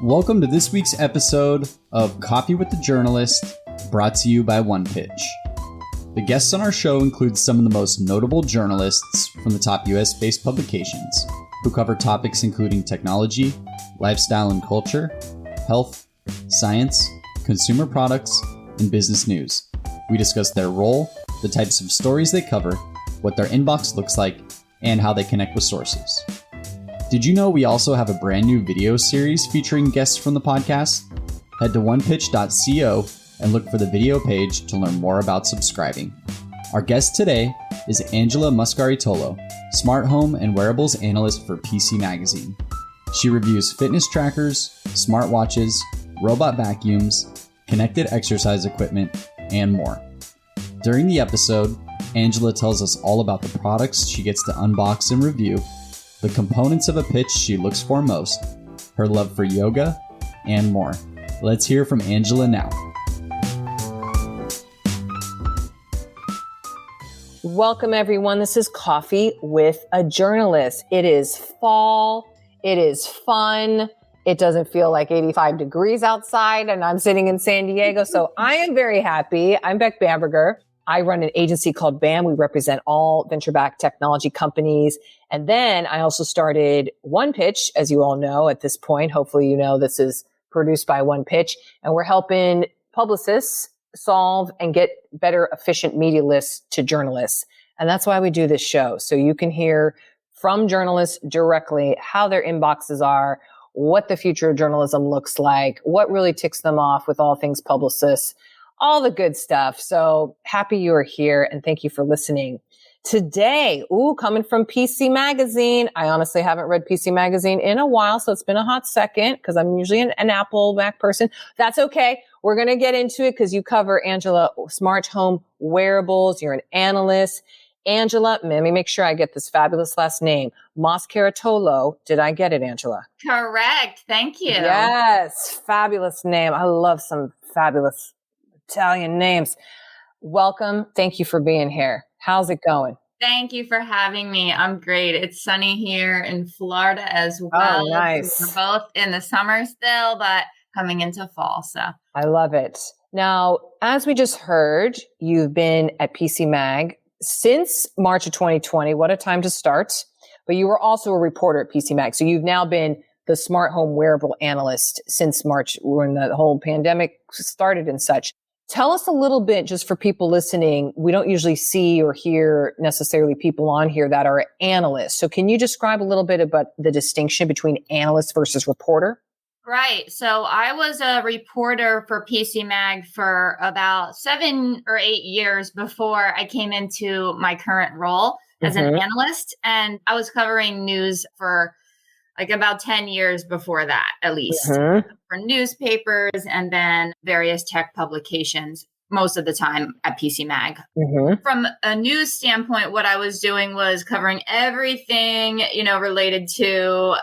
Welcome to this week's episode of Coffee with the Journalist, brought to you by OnePitch. The guests on our show include some of the most notable journalists from the top US-based publications, who cover topics including technology, lifestyle and culture, health, science, consumer products, and business news. We discuss their role, the types of stories they cover, what their inbox looks like, and how they connect with sources. Did you know we also have a brand new video series featuring guests from the podcast? Head to onepitch.co and look for the video page to learn more about subscribing. Our guest today is Angela Moscaritolo, smart home and wearables analyst for PCMag. She reviews fitness trackers, smartwatches, robot vacuums, connected exercise equipment, and more. During the episode, Angela tells us all about the products she gets to unbox and review, the components of a pitch she looks for most, her love for yoga, and more. Let's hear from Angela now. Welcome, everyone. This is Coffee with a Journalist. It is fall. It is fun. It doesn't feel like 85 degrees outside, and I'm sitting in San Diego, so I am very happy. I'm Beck Bamberger. I run an agency called BAM. We represent all venture-backed technology companies. And then I also started OnePitch, as you all know at this point. Hopefully you know this is produced by OnePitch. And we're helping publicists solve and get better, efficient media lists to journalists. And that's why we do this show. So you can hear from journalists directly how their inboxes are, what the future of journalism looks like, what really ticks them off with all things publicists, all the good stuff. So happy you are here and thank you for listening. Today, coming from PC Magazine. I honestly haven't read PC Magazine in a while, so it's been a hot second because I'm usually an Apple Mac person. That's okay. We're going to get into it because you cover, Angela, smart home wearables. You're an analyst. Angela, let me make sure I get this fabulous last name. Moscaritolo. Did I get it, Angela? Correct. Thank you. Yes. Fabulous name. I love some fabulous Italian names. Welcome. Thank you for being here. How's it going? Thank you for having me. I'm great. It's sunny here in Florida as well. Oh, nice. We're both in the summer still, but coming into fall. So I love it. Now, as we just heard, you've been at PCMag since March of 2020. What a time to start. But you were also a reporter at PCMag. So you've now been the smart home wearable analyst since March when the whole pandemic started and such. Tell us a little bit, just for people listening. We don't usually see or hear necessarily people on here that are analysts. So can you describe a little bit about the distinction between analyst versus reporter? Right. So I was a reporter for PCMag for about 7 or 8 years before I came into my current role as an analyst. And I was covering news for like about 10 years before that, at least, for newspapers and then various tech publications, most of the time at PCMag. From a news standpoint, what I was doing was covering everything, related to,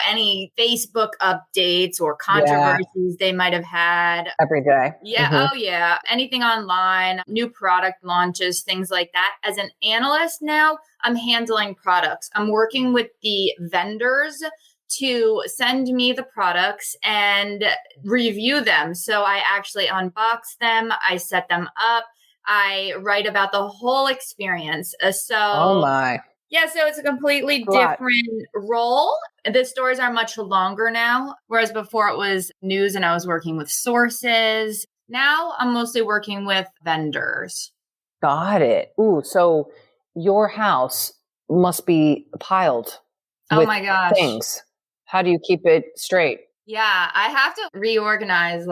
any Facebook updates or controversies they might have had. Every day. Yeah. Oh, yeah. Anything online, new product launches, things like that. As an analyst now, I'm handling products. I'm working with the vendors to send me the products and review them. So I actually unbox them. I set them up. I write about the whole experience. Oh my. Yeah, so it's a completely different role. The stories are much longer now, whereas before it was news and I was working with sources. Now I'm mostly working with vendors. Got it. So your house must be piled with my gosh. Things. How do you keep it straight? Yeah, I have to reorganize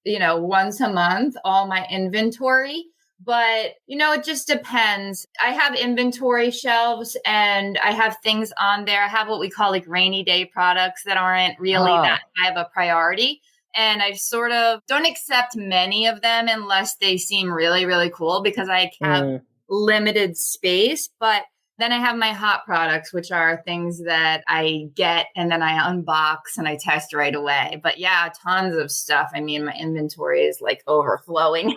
once a month, all my inventory. But, it just depends. I have inventory shelves and I have things on there. I have what we call rainy day products that aren't really that high of a priority. And I sort of don't accept many of them unless they seem really, really cool because I have limited space. But then I have my hot products, which are things that I get and then I unbox and I test right away. But yeah, tons of stuff. I mean, my inventory is overflowing.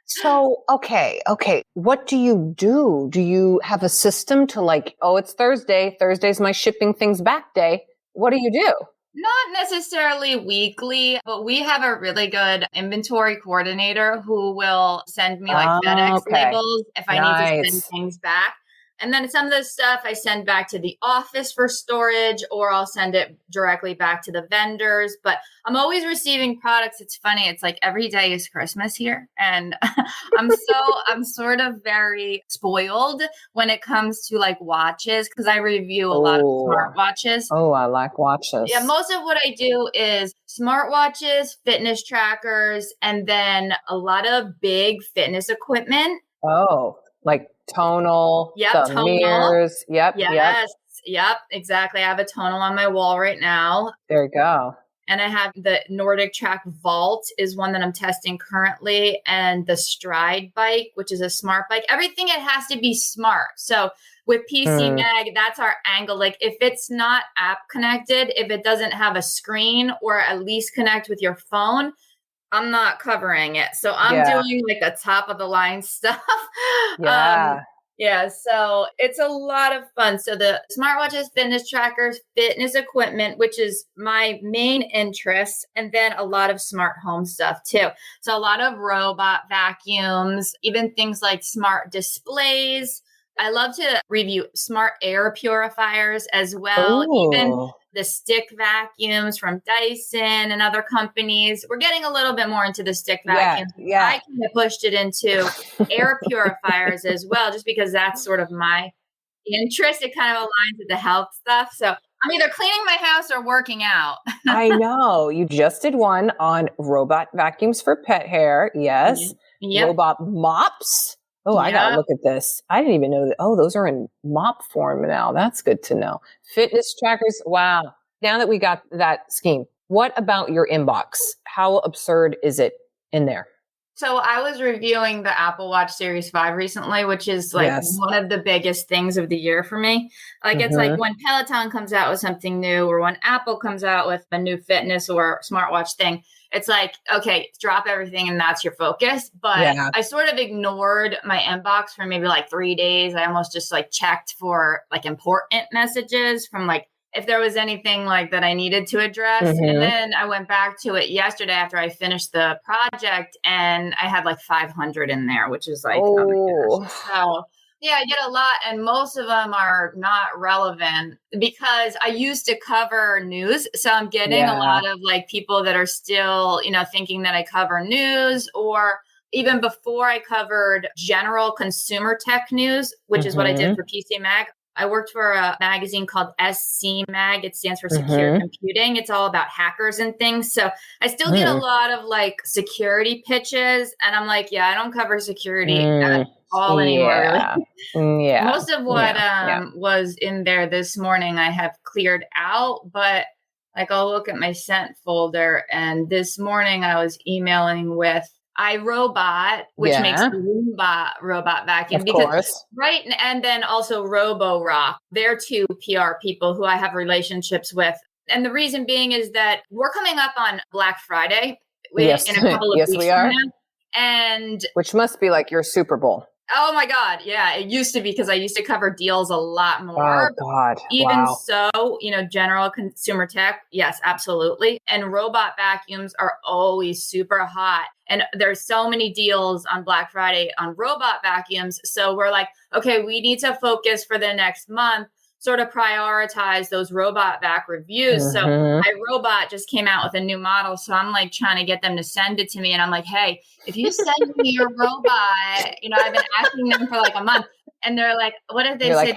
So, okay. What do you do? Do you have a system to it's Thursday. Thursday's my shipping things back day. What do you do? Not necessarily weekly, but we have a really good inventory coordinator who will send me like FedEx labels if I need to send things back. And then some of the stuff I send back to the office for storage, or I'll send it directly back to the vendors. But I'm always receiving products. It's funny. It's like every day is Christmas here. And I'm sort of very spoiled when it comes to like watches, because I review a lot of smartwatches. Oh, I like watches. Yeah, most of what I do is smartwatches, fitness trackers, and then a lot of big fitness equipment. Oh, like tonal, tonal. mirrors. Yep. Exactly. I have a tonal on my wall right now. There you go. And I have the Nordic Track Vault is one that I'm testing currently, and the Stride bike, which is a smart bike. Everything, it has to be smart. So with PCMag, that's our angle. Like if it's not app connected, if it doesn't have a screen or at least connect with your phone, I'm not covering it. So I'm doing like the top of the line stuff. So it's a lot of fun. So the smartwatches, fitness trackers, fitness equipment, which is my main interest, and then a lot of smart home stuff too. So a lot of robot vacuums, even things like smart displays. I love to review smart air purifiers as well. Ooh. Even the stick vacuums from Dyson and other companies. We're getting a little bit more into the stick vacuums. Yeah. I kind of pushed it into air purifiers as well, just because that's sort of my interest. It kind of aligns with the health stuff. So I'm either cleaning my house or working out. I know. You just did one on robot vacuums for pet hair. Yes. Yep. Robot mops. Oh, I got to look at this. I didn't even know that. Oh, those are in mop form now. That's good to know. Fitness trackers. Wow. Now that we got that scheme, what about your inbox? How absurd is it in there? So I was reviewing the Apple Watch Series 5 recently, which is like one of the biggest things of the year for me. Like it's like when Peloton comes out with something new, or when Apple comes out with a new fitness or smartwatch thing, it's like, okay, drop everything and that's your focus. But I sort of ignored my inbox for maybe like 3 days. I almost just like checked for like important messages from like, if there was anything like that I needed to address. And then I went back to it yesterday after I finished the project, and I had like 500 in there, which is like, oh my gosh. So yeah, I get a lot, and most of them are not relevant because I used to cover news. So I'm getting a lot of like people that are still, thinking that I cover news, or even before I covered general consumer tech news, which is what I did for PCMag. I worked for a magazine called PCMag. It stands for Secure Computing. It's all about hackers and things. So I still get a lot of like security pitches, and I'm like, I don't cover security at all anymore. Most of what was in there this morning, I have cleared out, but like I'll look at my sent folder, and this morning I was emailing with iRobot, which makes the Roomba robot vacuum. Of course. Right. And then also RoboRock. They're two PR people who I have relationships with. And the reason being is that we're coming up on Black Friday in a couple of weeks. Yes, we are. Now, and which must be like your Super Bowl. Oh my God. Yeah. It used to be, because I used to cover deals a lot more. Oh God. Even so, general consumer tech. Yes, absolutely. And robot vacuums are always super hot. And there's so many deals on Black Friday on robot vacuums. So we're like, okay, we need to focus for the next month, sort of prioritize those robot vac reviews. So iRobot just came out with a new model. So I'm like trying to get them to send it to me. And I'm like, hey, if you send me your robot, I've been asking them for like a month. And they're like, what did they say?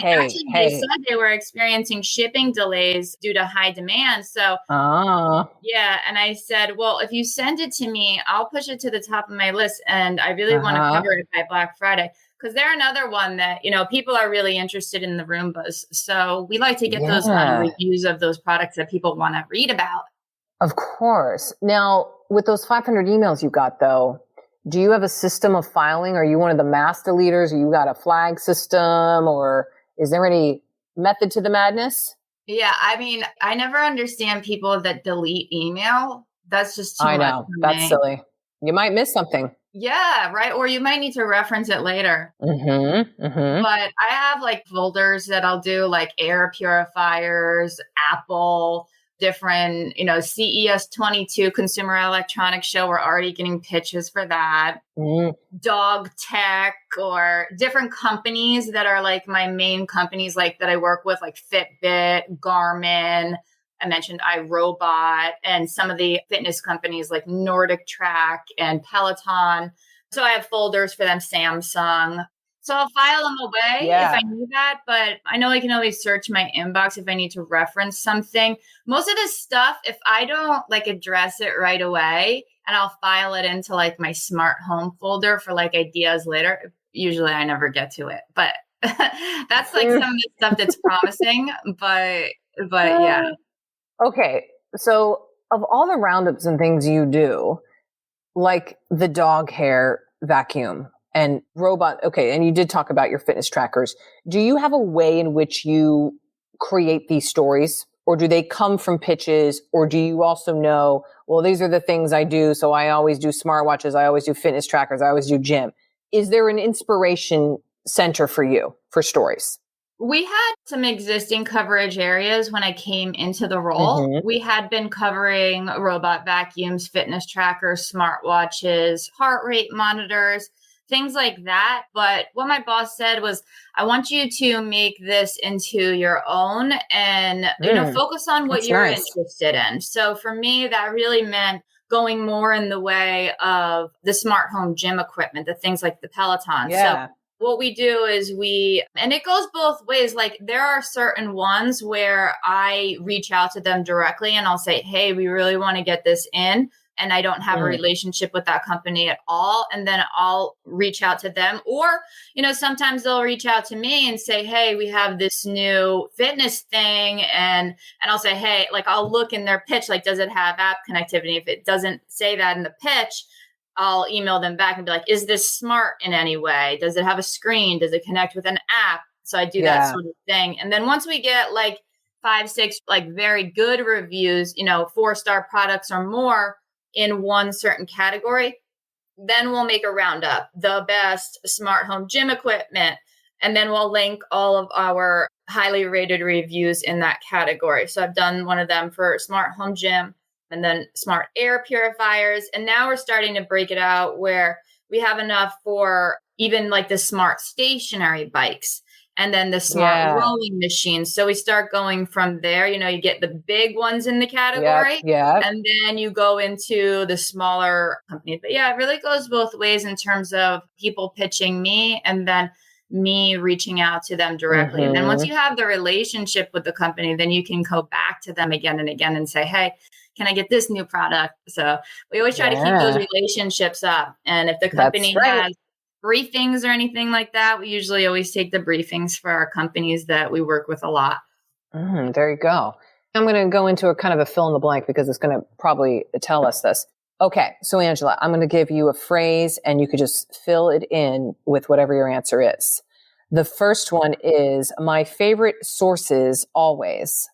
They said they were experiencing shipping delays due to high demand. So and I said, well, if you send it to me, I'll push it to the top of my list. And I really want to cover it by Black Friday. Because they're another one that, people are really interested in the Roombas. So we like to get those reviews of those products that people want to read about. Of course. Now, with those 500 emails you got, though, do you have a system of filing? Are you one of the mass deleters? Or you got a flag system? Or is there any method to the madness? Yeah, I never understand people that delete email. That's just too much. I know. That's silly. You might miss something. Yeah, right. Or you might need to reference it later. But I have like folders that I'll do, like air purifiers, Apple, different, CES 22 Consumer Electronics Show. We're already getting pitches for that. Dog tech or different companies that are like my main companies, like that I work with, like Fitbit, Garmin. I mentioned iRobot, and some of the fitness companies like Nordic Track and Peloton. So I have folders for them, Samsung. So I'll file them away if I need that. But I know I can always search my inbox if I need to reference something. Most of this stuff, if I don't like address it right away, and I'll file it into like my smart home folder for like ideas later, usually I never get to it. But that's like some of the stuff that's promising. But yeah. Okay. So of all the roundups and things you do, like the dog hair vacuum and robot. Okay. And you did talk about your fitness trackers. Do you have a way in which you create these stories, or do they come from pitches, or do you also know, well, these are the things I do. So I always do smartwatches. I always do fitness trackers. I always do gym. Is there an inspiration center for you for stories? We had some existing coverage areas when I came into the role. We had been covering robot vacuums, fitness trackers, smartwatches, heart rate monitors, things like that. But what my boss said was, I want you to make this into your own and, focus on what you're interested in. So for me, that really meant going more in the way of the smart home gym equipment, the things like the Peloton. Yeah. So what we do is and it goes both ways. Like there are certain ones where I reach out to them directly and I'll say, hey, we really want to get this in. And I don't have a relationship with that company at all. And then I'll reach out to them. Or, sometimes they'll reach out to me and say, hey, we have this new fitness thing. And I'll say, hey, like I'll look in their pitch, like, does it have app connectivity? If it doesn't say that in the pitch, I'll email them back and be like, is this smart in any way? Does it have a screen? Does it connect with an app? So I do that sort of thing. And then once we get like 5, 6, like very good reviews, 4-star products or more in one certain category, then we'll make a roundup, the best smart home gym equipment. And then we'll link all of our highly rated reviews in that category. So I've done one of them for smart home gym, and then smart air purifiers. And now we're starting to break it out where we have enough for even like the smart stationary bikes and then the smart rowing machines. So we start going from there. You get the big ones in the category and then you go into the smaller companies. But yeah, it really goes both ways in terms of people pitching me and then me reaching out to them directly. And then once you have the relationship with the company, then you can go back to them again and again and say, hey, can I get this new product? So we always try to keep those relationships up. And if the company has briefings or anything like that, we usually always take the briefings for our companies that we work with a lot. There you go. I'm going to go into a kind of a fill in the blank because it's going to probably tell us this. Okay. So Angela, I'm going to give you a phrase and you could just fill it in with whatever your answer is. The first one is my favorite sources always.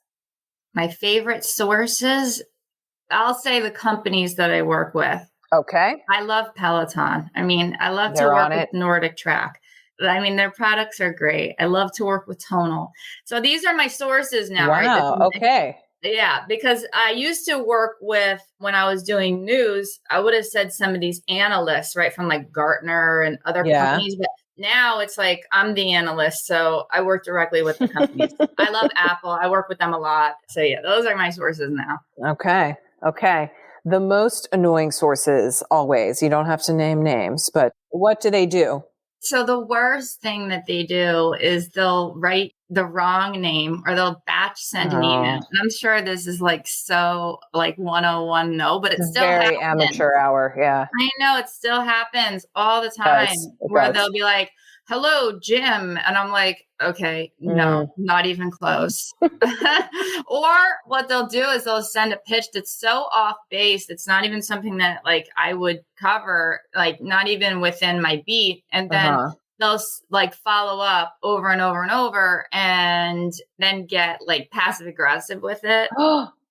My favorite sources, I'll say the companies that I work with. Okay. I love Peloton. I mean, I love to work with Nordic Track. I mean, their products are great. I love to work with Tonal. So these are my sources now. Wow. Right? Okay. Yeah, because I used to work with, when I was doing news, I would have said some of these analysts, right, from like Gartner and other companies. But now it's like I'm the analyst. So I work directly with the companies. I love Apple. I work with them a lot. So yeah, those are my sources now. Okay. The most annoying sources always. You don't have to name names, but what do they do? So the worst thing that they do is they'll write the wrong name or they'll batch send an email. And I'm sure this is like so like 101 no, but it's still very happens. Amateur hour. Yeah. I know it still happens all the time where they'll be like, hello, Jim. And I'm like, okay, no, not even close. Or what they'll do is they'll send a pitch that's so off base. It's not even something that like I would cover, like not even within my beat. And then they'll like follow up over and over and over and then get like passive aggressive with it.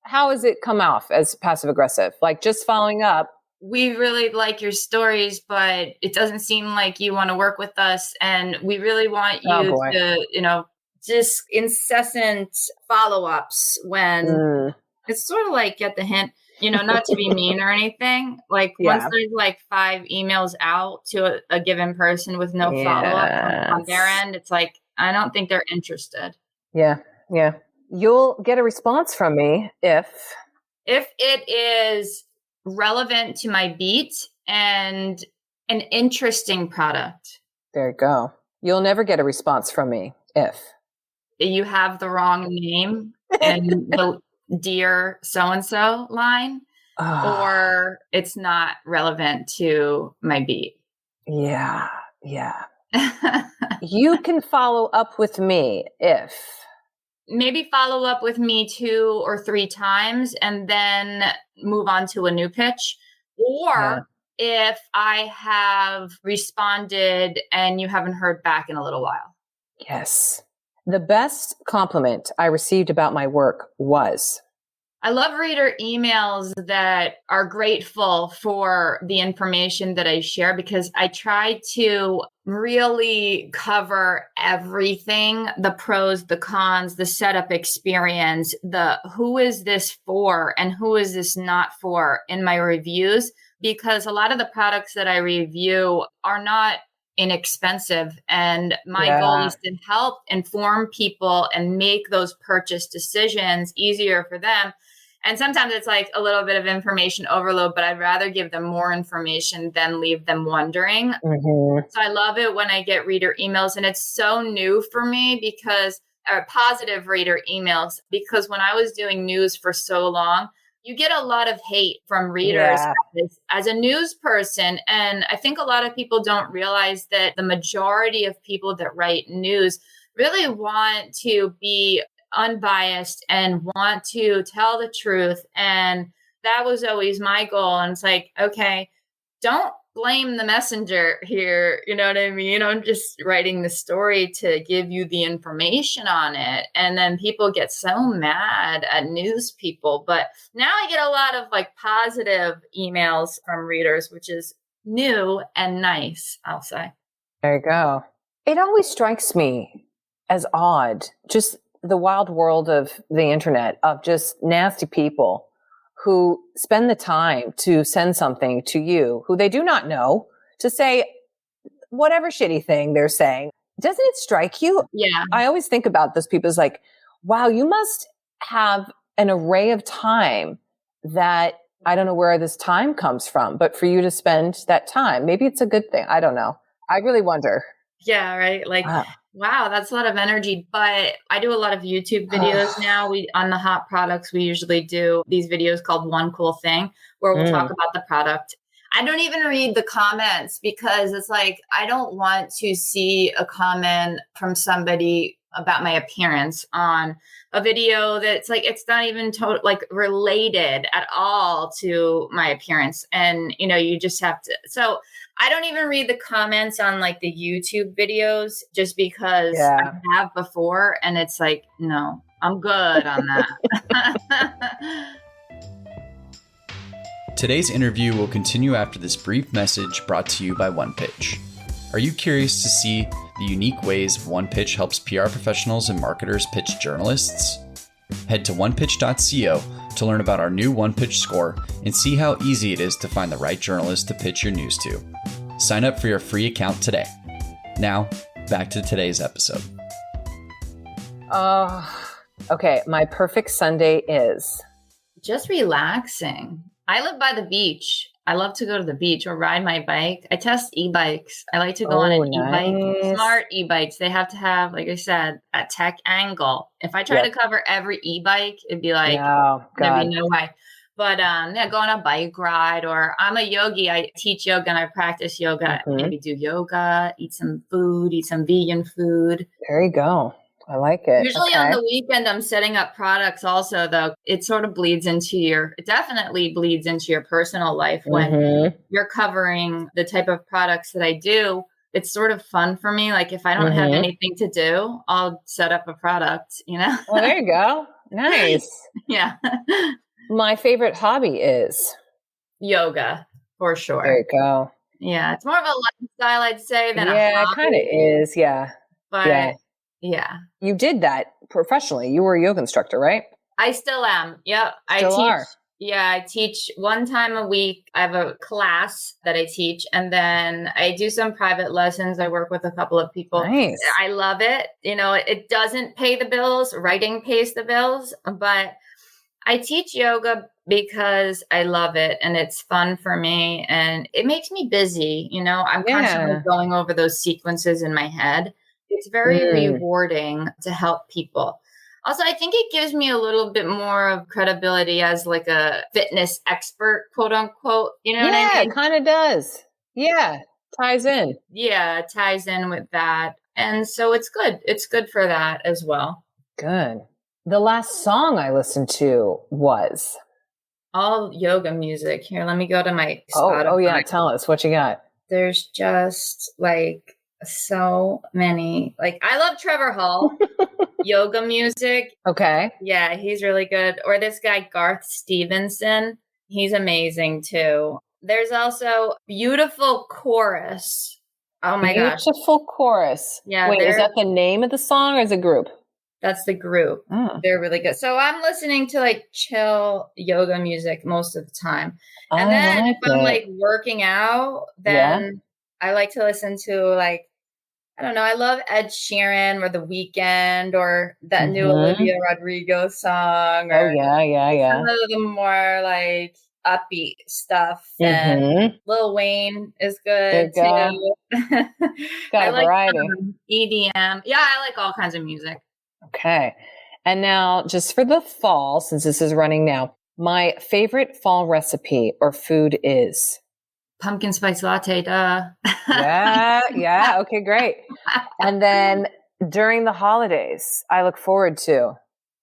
How has it come off as passive aggressive? Like just following up. We really like your stories, but it doesn't seem like you want to work with us. And we really want you to, just incessant follow-ups when It's sort of like get the hint, not to be mean or anything. Like once Yeah. there's like 5 emails out to a given person with no follow-up on their end, it's like, I don't think they're interested. Yeah. Yeah. You'll get a response from me if it is relevant to my beat and an interesting product. There you go. You'll never get a response from me if you have the wrong name and the dear so-and-so line, or it's not relevant to my beat. Yeah. Yeah. You can follow up with me if maybe follow up with me 2 or 3 times and then move on to a new pitch. Or if I have responded and you haven't heard back in a little while. Yes. The best compliment I received about my work was, I love reader emails that are grateful for the information that I share, because I try to really cover everything, the pros, the cons, the setup experience, the who is this for and who is this not for in my reviews, because a lot of the products that I review are not inexpensive. And my goal is to help inform people and make those purchase decisions easier for them. And sometimes it's like a little bit of information overload, but I'd rather give them more information than leave them wondering. Mm-hmm. So I love it when I get reader emails, and it's so new for me because positive reader emails, because when I was doing news for so long, you get a lot of hate from readers as a news person. And I think a lot of people don't realize that the majority of people that write news really want to be unbiased and want to tell the truth. And that was always my goal. And it's like, okay, don't blame the messenger here. You know what I mean? I'm just writing the story to give you the information on it. And then people get so mad at news people. But now I get a lot of like positive emails from readers, which is new and nice, I'll say. There you go. It always strikes me as odd, just the wild world of the internet, of just nasty people who spend the time to send something to you who they do not know, to say whatever shitty thing they're saying. Doesn't it strike you? Yeah. I always think about those people as like, wow, you must have an array of time that I don't know where this time comes from, but for you to spend that time, maybe it's a good thing. I don't know. I really wonder. Yeah, right. Like, wow, that's a lot of energy. But I do a lot of YouTube videos now. On the hot products, we usually do these videos called One Cool Thing, where we'll talk about the product. I don't even read the comments, because it's like, I don't want to see a comment from somebody about my appearance on a video that's like, it's not even related at all to my appearance. And, you just have to. So I don't even read the comments on like the YouTube videos, just because I have before. And it's like, no, I'm good on that. Today's interview will continue after this brief message brought to you by OnePitch. Are you curious to see the unique ways OnePitch helps PR professionals and marketers pitch journalists? Head to onepitch.co to learn about our new OnePitch score and see how easy it is to find the right journalist to pitch your news to. Sign up for your free account today. Now, back to today's episode. Okay, my perfect Sunday is just relaxing. I live by the beach. I love to go to the beach or ride my bike. I test e-bikes. I like to go on an e-bike. Smart e-bikes. They have to have, like I said, a tech angle. If I try to cover every e-bike, it'd be like, there'd be no way. But go on a bike ride, or I'm a yogi. I teach yoga and I practice yoga. Maybe do yoga, eat some food, eat some vegan food. There you go. I like it. Usually on the weekend, I'm setting up products also, though. It sort of it definitely bleeds into your personal life when you're covering the type of products that I do. It's sort of fun for me. Like if I don't have anything to do, I'll set up a product, Well, there you go. Nice. Yeah. My favorite hobby is yoga, for sure. There you go. Yeah. It's more of a lifestyle, I'd say, than a hobby. Yeah, it kind of is. Yeah. But yeah. You did that professionally. You were a yoga instructor, right? I still am. Yep. Still are. Yeah, I teach one time a week. I have a class that I teach, and then I do some private lessons. I work with a couple of people. Nice. I love it. It doesn't pay the bills. Writing pays the bills, but I teach yoga because I love it and it's fun for me and it makes me busy. I'm constantly going over those sequences in my head. It's very rewarding to help people. Also, I think it gives me a little bit more of credibility as like a fitness expert, quote unquote. You know what I mean? Yeah, it kind of does. Yeah, ties in. Yeah, it ties in with that. And so it's good. It's good for that as well. Good. The last song I listened to was all yoga music. Here, let me go to my Spotify. Oh yeah, tell us what you got. There's just like so many. Like I love Trevor Hall, yoga music. Okay. Yeah, he's really good. Or this guy Garth Stevenson, he's amazing too. There's also Beautiful Chorus. Oh my gosh. Beautiful Chorus. Yeah. Wait, is that the name of the song or is it a group? That's the group. Oh. They're really good. So I'm listening to like chill yoga music most of the time. And then if I'm like working out, then I like to listen to like, I don't know, I love Ed Sheeran or The Weeknd or that new Olivia Rodrigo song. Or some of the more like upbeat stuff. And Lil Wayne is good too. Got a variety. EDM. Yeah, I like all kinds of music. Okay. And now just for the fall, since this is running now, my favorite fall recipe or food is pumpkin spice latte, duh. Yeah. Okay, great. And then during the holidays, I look forward to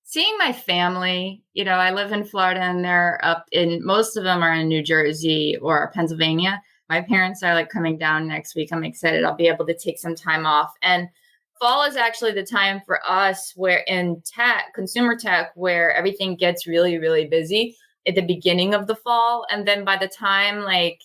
seeing my family. I live in Florida and most of them are in New Jersey or Pennsylvania. My parents are like coming down next week. I'm excited. I'll be able to take some time off. And fall is actually the time for us where in consumer tech, where everything gets really, really busy at the beginning of the fall. And then by the time, like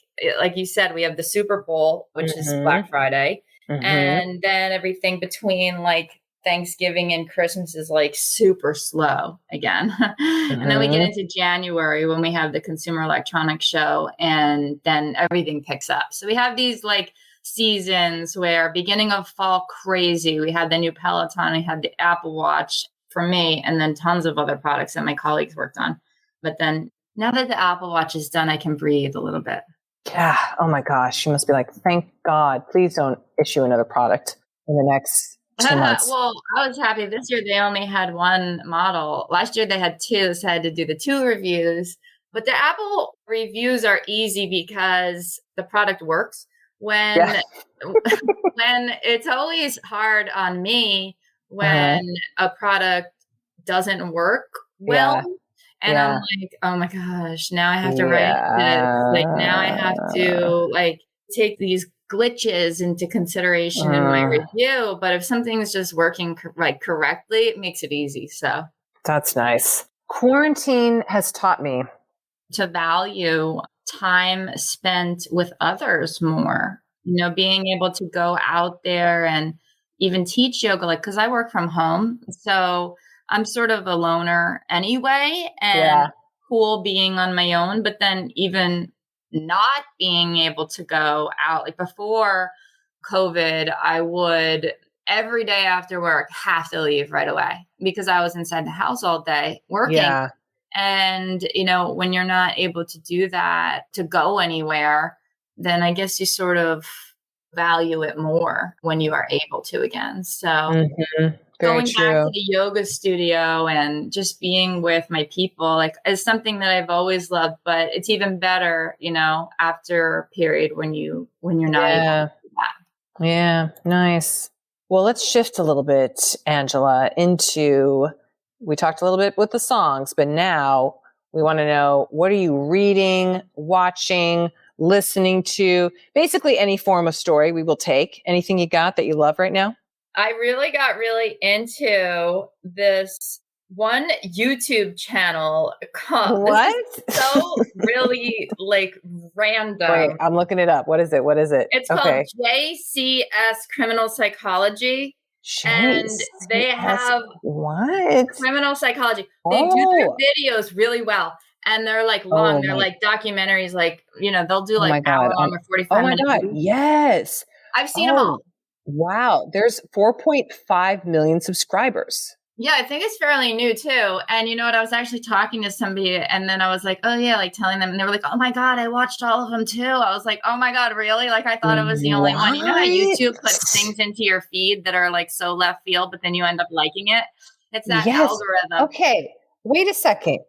you said, we have the Super Bowl, which is Black Friday. And then everything between like Thanksgiving and Christmas is like super slow again. And then we get into January when we have the Consumer Electronics Show and then everything picks up. So we have these like seasons where beginning of fall crazy. We had the new Peloton, we had the Apple Watch for me, and then tons of other products that my colleagues worked on. But then now that the Apple Watch is done, I can breathe a little bit. Yeah. Oh my gosh. You must be like, thank God, please don't issue another product in the next 2 months. Well, I was happy this year. They only had one model. Last year they had two, so I had to do the 2 reviews. But the Apple reviews are easy because the product works. When it's always hard on me when a product doesn't work well. And I'm like, oh my gosh, now I have to write this. Like now I have to like take these glitches into consideration in my review. But if something's just working correctly, it makes it easy. So that's nice. Quarantine has taught me to value time spent with others more, being able to go out there and even teach yoga, like, cause I work from home. So I'm sort of a loner anyway, and cool being on my own, but then even not being able to go out, like before COVID, I would every day after work have to leave right away because I was inside the house all day working. Yeah. And, when you're not able to do that, to go anywhere, then I guess you sort of value it more when you are able to again. So going back to the yoga studio and just being with my people, like, is something that I've always loved, but it's even better, after a period when you're not able to do that. Yeah. Nice. Well, let's shift a little bit, Angela, we talked a little bit with the songs, but now we want to know, what are you reading, watching, listening to? Basically any form of story we will take. Anything you got that you love right now? I really got into this one YouTube channel called, what? So really like random. Wait, I'm looking it up. What is it? It's called JCS Criminal Psychology. And they have what? criminal psychology. They do their videos really well. And they're like long. They're like documentaries, like, they'll do like hour long or 45 minutes. Oh my God. Yes. I've seen them all. Wow. There's 4.5 million subscribers. Yeah, I think it's fairly new too. And you know what? I was actually talking to somebody and then I was like, oh yeah, like telling them, and they were like, oh my God, I watched all of them too. I was like, oh my God, really? Like I thought it was the only one. You know how YouTube puts things into your feed that are like so left field, but then you end up liking it? It's that algorithm. Okay. Wait a second.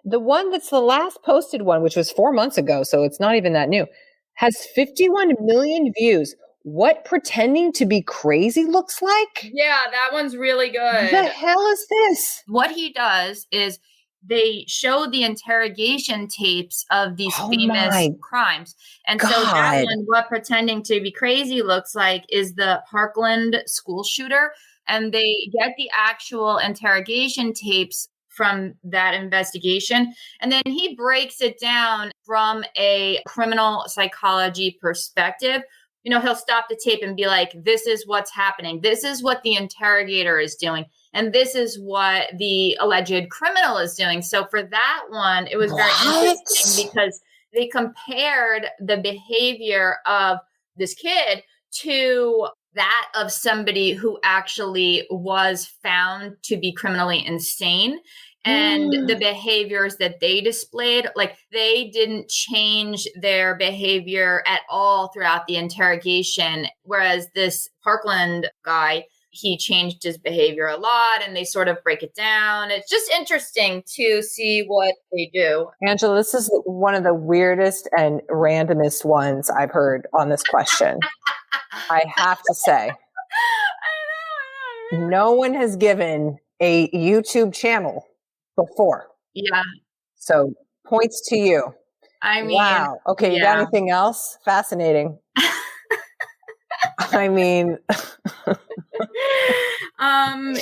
The one that's the last posted one, which was 4 months ago, so it's not even that new, has 51 million views. What pretending to be crazy looks like? Yeah, that one's really good. The hell is this? What he does is they show the interrogation tapes of these famous crimes. And so that one, what pretending to be crazy looks like, is the Parkland school shooter. And they get the actual interrogation tapes from that investigation. And then he breaks it down from a criminal psychology perspective. He'll stop the tape and be like, this is what's happening. This is what the interrogator is doing. And this is what the alleged criminal is doing. So for that one, it was very interesting because they compared the behavior of this kid to that of somebody who actually was found to be criminally insane. And the behaviors that they displayed, like they didn't change their behavior at all throughout the interrogation. Whereas this Parkland guy, he changed his behavior a lot, and they sort of break it down. It's just interesting to see what they do. Angela, this is one of the weirdest and randomest ones I've heard on this question. I have to say. I know. No one has given a YouTube channel before. Yeah. So points to you. I mean, wow. Okay. You got anything else? Fascinating. I mean, I'm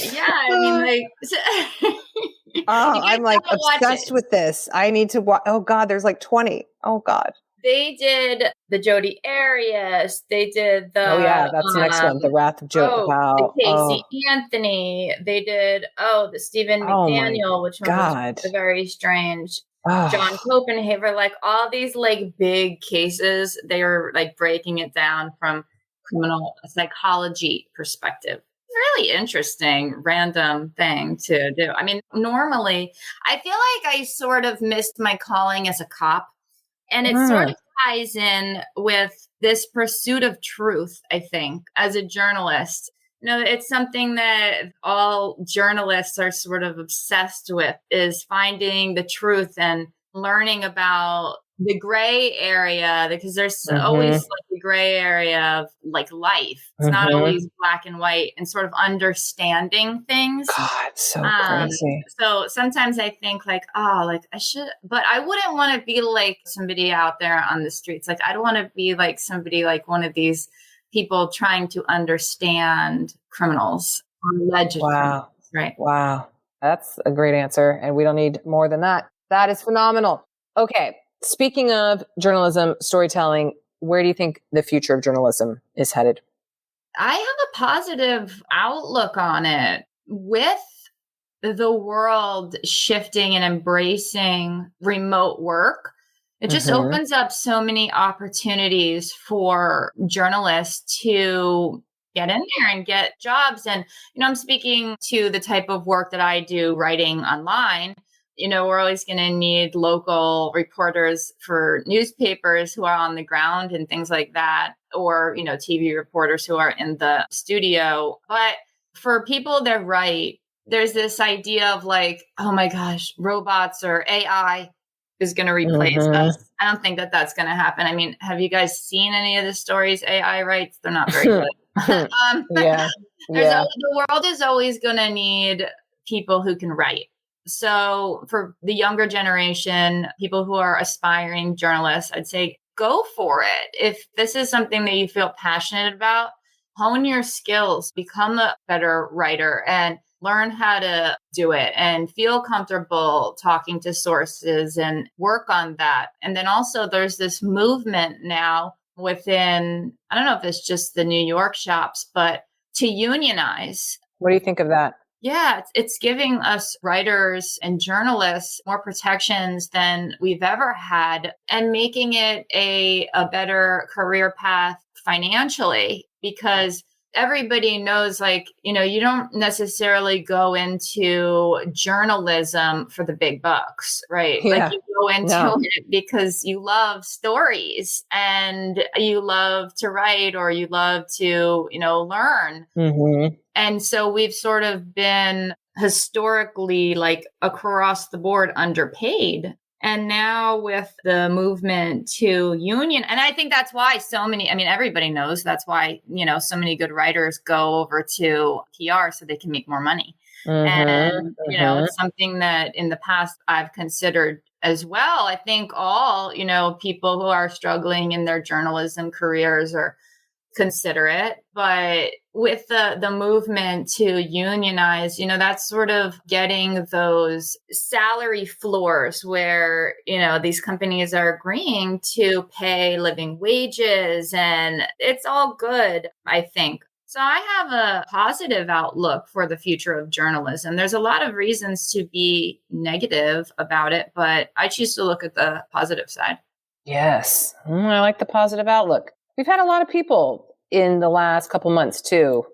like obsessed with this. I need to watch. Oh God, there's like 20. Oh God. They did the Jodi Arias. They did the. Oh yeah, that's the next one. The Wrath of Jodi. The Casey Anthony. They did. The Stephen McDaniel, which was very strange. John Copenhaver, like all these like big cases. They are like breaking it down from criminal psychology perspective. Really interesting, random thing to do. I mean, normally I feel like I sort of missed my calling as a cop. And it sort of ties in with this pursuit of truth, I think, as a journalist. It's something that all journalists are sort of obsessed with, is finding the truth and learning about the gray area, because there's always like the gray area of like life. It's not always black and white, and sort of understanding things. God, it's so crazy. So sometimes I think like, I should, but I wouldn't want to be like somebody out there on the streets. Like, I don't want to be like somebody like one of these people trying to understand criminals, alleged criminals, right? Wow. That's a great answer. And we don't need more than that. That is phenomenal. Okay. Speaking of journalism, storytelling, where do you think the future of journalism is headed? I have a positive outlook on it. With the world shifting and embracing remote work, it just opens up so many opportunities for journalists to get in there and get jobs. And, I'm speaking to the type of work that I do, writing online. We're always going to need local reporters for newspapers who are on the ground and things like that, or, TV reporters who are in the studio. But for people that write, there's this idea of like, oh my gosh, robots or AI is going to replace us. I don't think that that's going to happen. I mean, have you guys seen any of the stories AI writes? They're not very good. The world is always going to need people who can write. So for the younger generation, people who are aspiring journalists, I'd say go for it. If this is something that you feel passionate about, hone your skills, become a better writer, and learn how to do it and feel comfortable talking to sources and work on that. And then also there's this movement now within, I don't know if it's just the New York shops, but to unionize. What do you think of that? Yeah, it's giving us writers and journalists more protections than we've ever had and making it a better career path financially, because everybody knows, like, you don't necessarily go into journalism for the big bucks, right? Yeah. Like, you go into it because you love stories and you love to write, or you love to, learn. Mm-hmm. And so we've sort of been historically, like, across the board underpaid. And now with the movement to union, and I think that's why everybody knows that's why, so many good writers go over to PR so they can make more money. Mm-hmm. And, it's something that in the past I've considered as well. I think all, people who are struggling in their journalism careers are consider it. But with the movement to unionize, that's sort of getting those salary floors where, these companies are agreeing to pay living wages, and it's all good, I think. So I have a positive outlook for the future of journalism. There's a lot of reasons to be negative about it, but I choose to look at the positive side. Yes. I like the positive outlook. We've had a lot of people in the last couple months too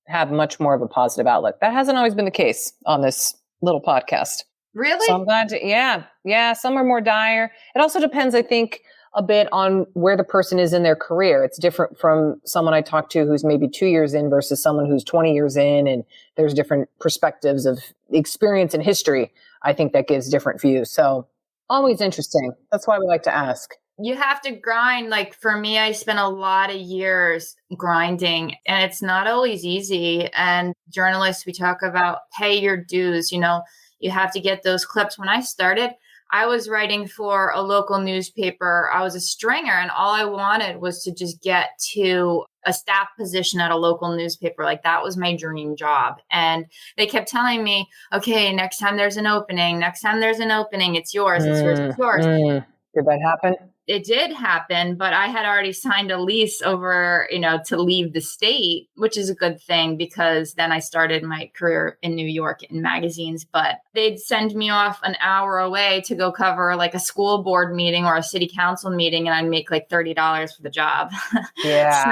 have much more of a positive outlook. That hasn't always been the case on this little podcast. Really? So I'm glad to, yeah. Some are more dire. It also depends, I think, a bit on where the person is in their career. It's different from someone I talked to who's maybe 2 years in versus someone who's 20 years in, and there's different perspectives of experience and history. I think that gives different views. So always interesting. That's why we like to ask. You have to grind. Like, for me, I spent a lot of years grinding, and it's not always easy. And journalists, we talk about pay your dues. You have to get those clips. When I started, I was writing for a local newspaper. I was a stringer, and all I wanted was to just get to a staff position at a local newspaper. Like, that was my dream job. And they kept telling me, okay, next time there's an opening, it's yours, it's yours, it's yours. Did that happen? It did happen, but I had already signed a lease over, to leave the state, which is a good thing because then I started my career in New York in magazines. But they'd send me off an hour away to go cover like a school board meeting or a city council meeting, and I'd make like $30 for the job. Yeah.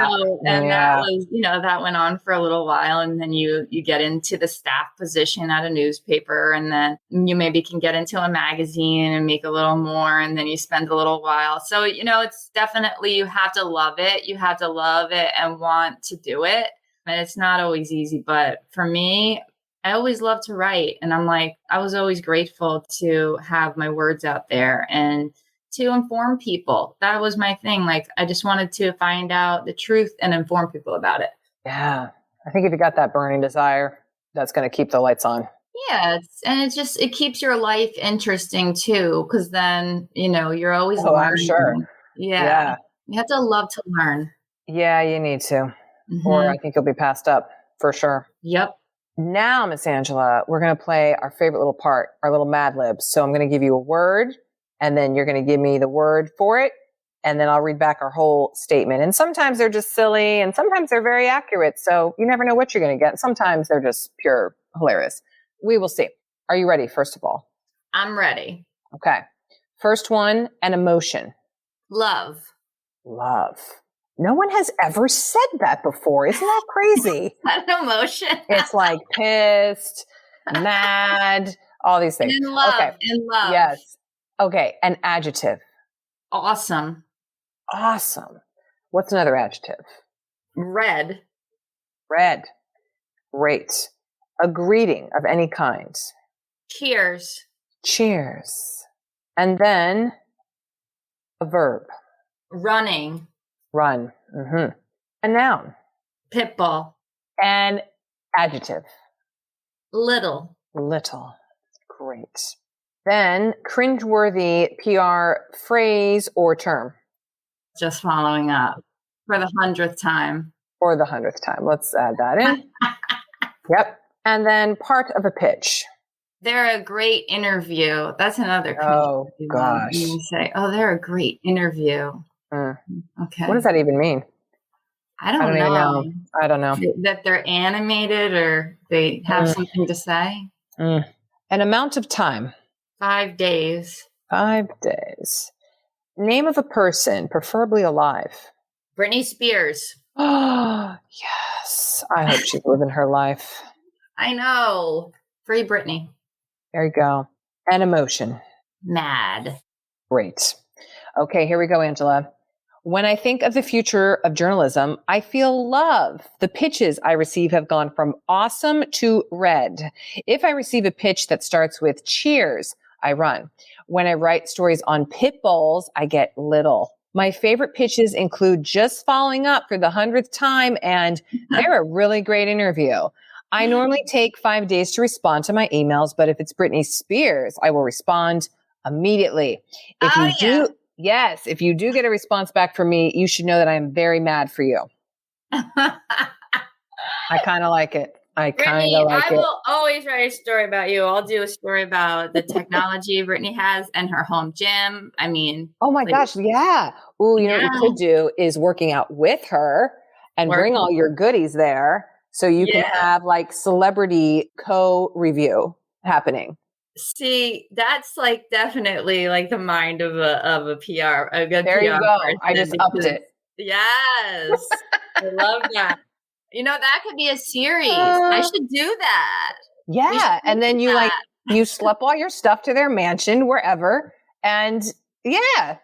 That was, that went on for a little while, and then you get into the staff position at a newspaper, and then you maybe can get into a magazine and make a little more, and then you spend a little while. So, it's definitely, you have to love it. You have to love it and want to do it. And it's not always easy. But for me, I always love to write. And I was always grateful to have my words out there and to inform people. That was my thing. Like, I just wanted to find out the truth and inform people about it. Yeah. I think if you got that burning desire, that's going to keep the lights on. Yeah, it keeps your life interesting too, because then, you're always learning. I'm sure. Yeah. You have to love to learn. Yeah, you need to. Mm-hmm. Or I think you'll be passed up for sure. Yep. Now, Miss Angela, we're going to play our favorite little part, our little Mad Libs. So I'm going to give you a word, and then you're going to give me the word for it, and then I'll read back our whole statement. And sometimes they're just silly, and sometimes they're very accurate. So you never know what you're going to get. Sometimes they're just pure hilarious. We will see. Are you ready, first of all? I'm ready. Okay. First one, an emotion. Love. Love. No one has ever said that before. Isn't that crazy? An emotion. It's like pissed, mad, all these things. In love. Okay. In love. Yes. Okay. An adjective. Awesome. Awesome. What's another adjective? Red. Red. Great. A greeting of any kind. Cheers. Cheers. And then a verb. Running. Run. Mm-hmm. A noun. Pitbull. An adjective. Little. Little. Great. Then cringeworthy PR phrase or term. Just following up for the 100th time. For the 100th time. Let's add that in. Yep. And then part of a pitch. They're a great interview. That's another. Oh, gosh. You say, they're a great interview. Mm. Okay. What does that even mean? I don't even know. know. I don't know. That they're animated or they have something to say. An amount of time. 5 days. 5 days. Name of a person, preferably alive. Britney Spears. Oh, yes. I hope she's living her life. I know. Free Britney. There you go. An emotion. Mad. Great. Okay, here we go, Angela. When I think of the future of journalism, I feel love. The pitches I receive have gone from awesome to red. If I receive a pitch that starts with cheers, I run. When I write stories on pit bulls, I get little. My favorite pitches include just following up for the 100th time, and they're a really great interview. I normally take 5 days to respond to my emails, but if it's Britney Spears, I will respond immediately. If you do get a response back from me, you should know that I am very mad for you. I kind of like it. I will always write a story about you. I'll do a story about the technology Brittany has and her home gym. I mean, oh my gosh, yeah. Ooh, you know what you could do is working out with her and bring all your goodies there, so you can have like celebrity co-review happening. See, that's like definitely like the mind of a PR, a good there PR you go. person. I just upped it. Yes, I love that. You know, that could be a series. I should do that. Yeah. And then you you schlep all your stuff to their mansion, wherever. And I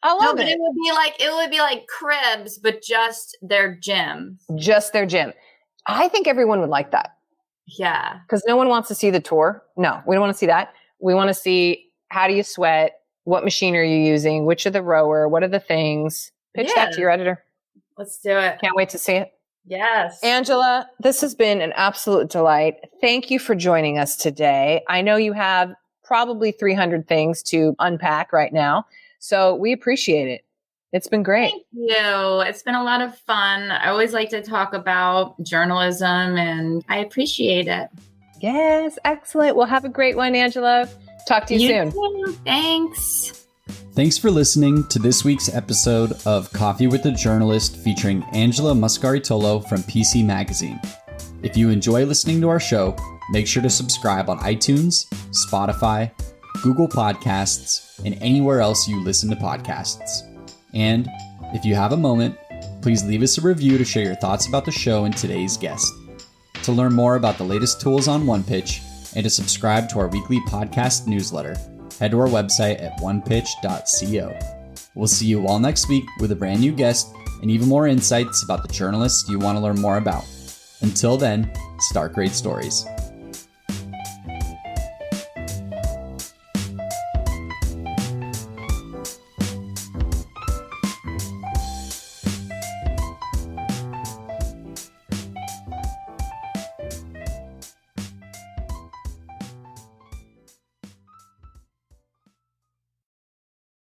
love it. But it would be like Cribs, but just their gym. Just their gym. I think everyone would like that. Yeah. Because no one wants to see the tour. No, we don't want to see that. We want to see, how do you sweat? What machine are you using? Which are the rower? What are the things? Pitch that to your editor. Let's do it. Can't wait to see it. Yes. Angela, this has been an absolute delight. Thank you for joining us today. I know you have probably 300 things to unpack right now, so we appreciate it. It's been great. Thank you. It's been a lot of fun. I always like to talk about journalism, and I appreciate it. Yes, excellent. Well, have a great one, Angela. Talk to you soon. Too. Thanks. Thanks for listening to this week's episode of Coffee with the Journalist featuring Angela Moscaritolo from PC Magazine. If you enjoy listening to our show, make sure to subscribe on iTunes, Spotify, Google Podcasts, and anywhere else you listen to podcasts. And if you have a moment, please leave us a review to share your thoughts about the show and today's guest. To learn more about the latest tools on OnePitch and to subscribe to our weekly podcast newsletter, head to our website at onepitch.co. We'll see you all next week with a brand new guest and even more insights about the journalists you want to learn more about. Until then, start great stories.